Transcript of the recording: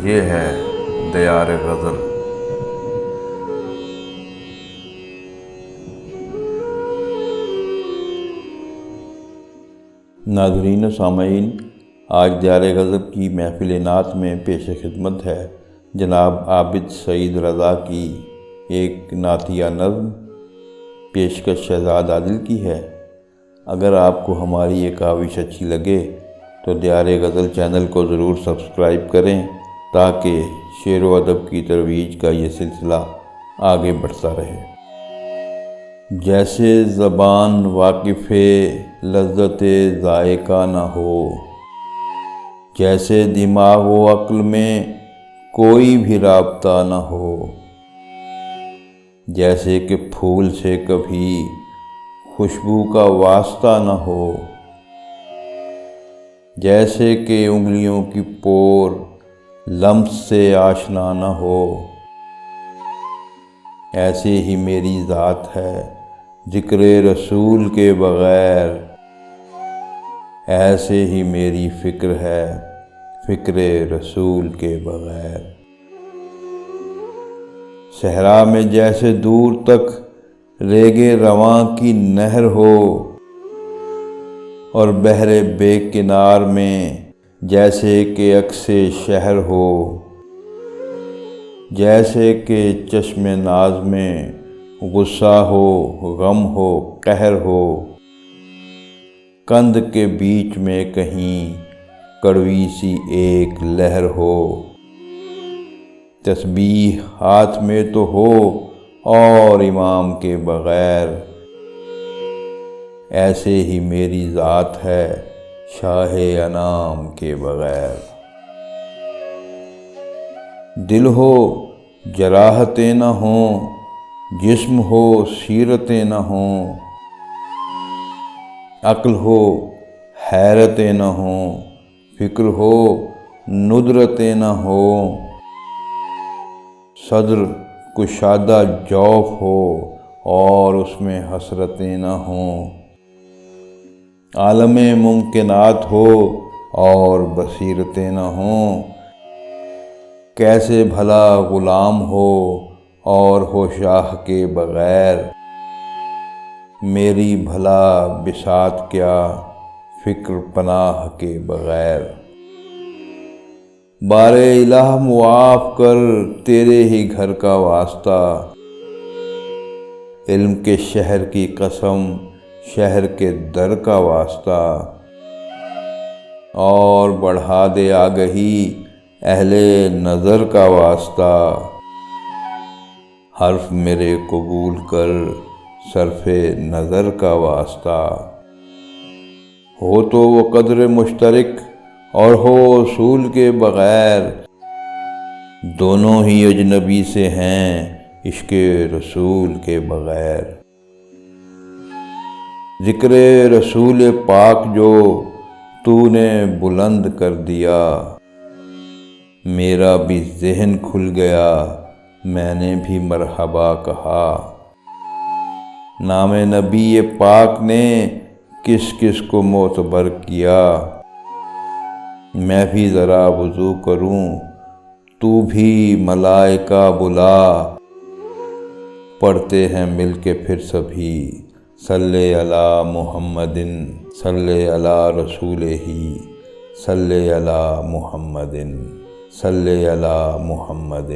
یہ ہے دیار غزل۔ ناظرین و سامعین، آج دیار غزل کی محفل نعت میں پیش خدمت ہے جناب عابد سعید رضا کی ایک نعتیہ نظم، پیشکش شہزاد عادل کی ہے۔ اگر آپ کو ہماری یہ کاوش اچھی لگے تو دیار غزل چینل کو ضرور سبسکرائب کریں تاکہ شعر و ادب کی ترویج کا یہ سلسلہ آگے بڑھتا رہے۔ جیسے زبان واقف لذت ذائقہ نہ ہو، جیسے دماغ و عقل میں کوئی بھی رابطہ نہ ہو، جیسے کہ پھول سے کبھی خوشبو کا واسطہ نہ ہو، جیسے کہ انگلیوں کی پور لمس سے آشنا نہ ہو، ایسے ہی میری ذات ہے ذکر رسول کے بغیر، ایسے ہی میری فکر ہے فکر رسول کے بغیر۔ صحرا میں جیسے دور تک ریگ رواں کی نہر ہو، اور بحر بے کنار میں جیسے کہ عکس شہر ہو، جیسے کہ چشم ناز میں غصہ ہو غم ہو قہر ہو، کند کے بیچ میں کہیں کڑوی سی ایک لہر ہو، تسبیح ہاتھ میں تو ہو اور امام کے بغیر، ایسے ہی میری ذات ہے شاہ انام کے بغیر۔ دل ہو جراحتیں نہ ہوں، جسم ہو سیرتیں نہ ہوں، عقل ہو حیرتیں نہ ہوں، فکر ہو ندرتیں نہ ہوں، صدر کشادہ جوف ہو اور اس میں حسرتیں نہ ہوں، عالم ممکنات ہو اور بصیرتیں نہ ہوں، کیسے بھلا غلام ہو اور ہو شاہ کے بغیر، میری بھلا بساط کیا فکر پناہ کے بغیر۔ بار الہ معاف کر تیرے ہی گھر کا واسطہ، علم کے شہر کی قسم شہر کے در کا واسطہ، اور بڑھا دے آگہی اہل نظر کا واسطہ، حرف میرے قبول کر صرف نظر کا واسطہ، ہو تو وہ قدر مشترک اور ہو اصول کے بغیر، دونوں ہی اجنبی سے ہیں عشق رسول کے بغیر۔ ذکر رسول پاک جو تو نے بلند کر دیا، میرا بھی ذہن کھل گیا میں نے بھی مرحبا کہا، نام نبی پاک نے کس کس کو معتبر کیا، میں بھی ذرا وضو کروں تو بھی ملائکہ بلا، پڑھتے ہیں مل کے پھر سبھی صلی علی محمد صلی علی رسول ہی صلی علی محمد صلی علی محمد۔